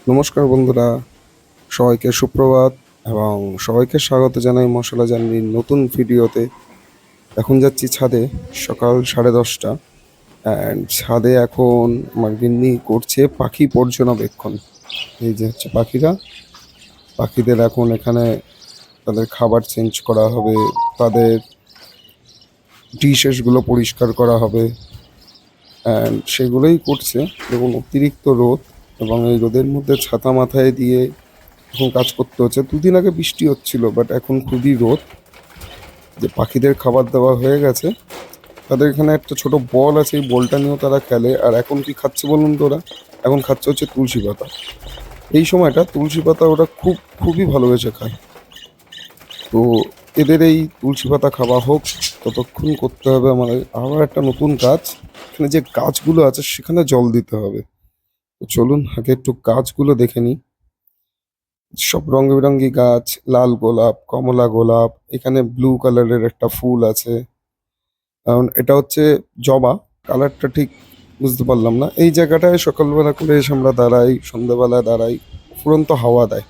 নমস্কার বন্ধুরা, সবাইকে সুপ্রভাত এবং সবাইকে স্বাগত জানাই মশলা জার্নির নতুন ভিডিওতে। এখন যাচ্ছি ছাদে, সকাল 10:30। অ্যান্ড ছাদে এখন আমার গিন্নি করছে পাখি পর্যবেক্ষণ। এই যে হচ্ছে পাখিরা, পাখিদের এখন এখানে তাদের খাবার চেঞ্জ করা হবে, তাদের ডিশেসগুলো পরিষ্কার করা হবে, অ্যান্ড সেগুলোই করছে। দেখুন অতিরিক্ত রোদ, এবং এই রোদের মধ্যে ছাতা মাথায় দিয়ে এখন কাজ করতে হচ্ছে। দুদিন আগে বৃষ্টি হচ্ছিল, বাট এখন খুবই রোদ। যে পাখিদের খাবার দেওয়া হয়ে গেছে, তাদের এখানে একটা ছোট বল আছে, এই বলটা নিয়েও তারা খেলে। আর এখন কি খাচ্ছে বলুন তো ওরা? এখন খাচ্ছে হচ্ছে তুলসী পাতা। এই সময়টা তুলসী পাতা ওরা খুবই ভালোবেসে খায়। তো এদের এই তুলসী পাতা খাওয়া হোক, ততক্ষণ করতে হবে আমাদের আবার একটা নতুন কাজ। এখানে যে গাছগুলো আছে সেখানে জল দিতে হবে। তো চলুন আগে একটু গাছগুলো দেখে নিই। সব রং বেরঙি গাছ, লাল গোলাপ, কমলা গোলাপ, এখানে ব্লু কালারের একটা ফুল আছে। কারণ এটা হচ্ছে জবা, কালারটা ঠিক বুঝতে পারলাম না। এই জায়গাটায় সকালবেলা করে এসে আমরা দাঁড়াই, সন্ধ্যাবেলায় দাঁড়াই, ফুরন্ত হাওয়া দেয়।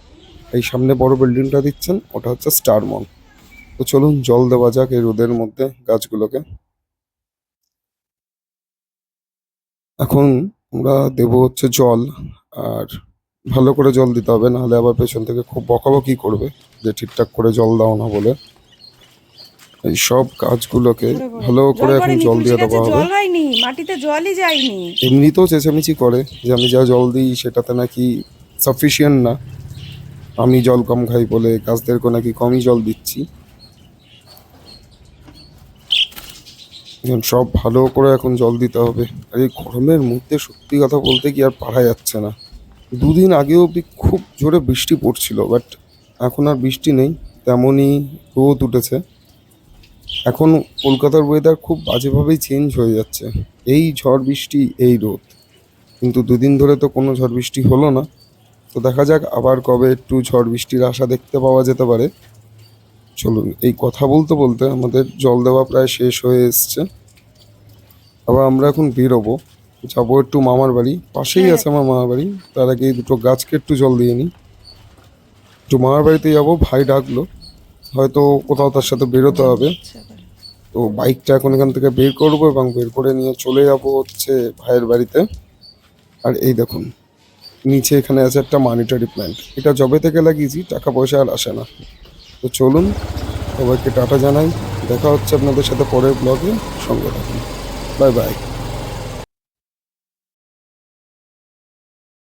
এই সামনে বড় বিল্ডিংটা দিচ্ছেন, ওটা হচ্ছে স্টার মল। তো চলুন জল দেওয়া যাক এই রোদের মধ্যে গাছগুলোকে। এখন আমরা দেবো হচ্ছে জল। আর ভালো করে জল দিতে হবে, নাহলে আবার পেছন থেকে খুব বকাবকি করবে যে ঠিকঠাক করে জল দাও না বলে। এই সব গাছগুলোকে পড়ে পড়ে ভালো জল করে এখন পড়েনি, জল তুলসী দিয়ে গাছে দেওয়া হবে। জল হয়নি, মাটিতে জলই যায়নি। এমনিতেও চেঁচামেচি করে যে আমি যা জল দিই সেটাতে নাকি সাফিসিয়েন্ট না, আমি জল কম খাই বলে গাছদেরকে নাকি কমই জল দিচ্ছি। এখন সব ভালো করে এখন জল দিতে হবে। আর এই গরমের মধ্যে সত্যি কথা বলতে কি আর পারা যাচ্ছে না। দুদিন আগেও অব্দি খুব জোরে বৃষ্টি পড়ছিল, বাট এখন আর বৃষ্টি নেই, তেমনই রোদ উঠেছে। এখন কলকাতার ওয়েদার খুব বাজেভাবেই চেঞ্জ হয়ে যাচ্ছে। এই ঝড় বৃষ্টি, এই রোদ, কিন্তু দুদিন ধরে তো কোনো ঝড় বৃষ্টি হলো না। তো দেখা যাক আবার কবে একটু ঝড় বৃষ্টির আশা দেখতে পাওয়া যেতে পারে। চলুন, এই কথা বলতে বলতে আমাদের জল দেওয়া প্রায় শেষ হয়ে এসছে। আবার আমরা এখন বেরোবো, যাবো একটু মামার বাড়ি, পাশেই হ্যাঁ, আছে আমার মামার বাড়ি। তার আগে এই দুটো গাছকে একটু জল দিয়ে নিই। একটু মামার বাড়িতে যাবো, ভাই ডাকলো, হয়তো কোথাও তার সাথে বেরোতে হবে। ইচ্ছা করে। তো বাইকটা এখন এখান থেকে বের করবো এবং বের করে নিয়ে চলে যাবো হচ্ছে ভাইয়ের বাড়িতে। আর এই দেখুন, নিচে এখানে আছে একটা মানিটারি প্ল্যান্ট, এটা জবে থেকে লাগিয়েছি, টাকা পয়সা আর আসে না। তো চলুন, সবাইকে টাটা জানাই। দেখা হচ্ছে আপনাদের সাথে পরের ব্লগে, সঙ্গে থাকুন। Bye bye.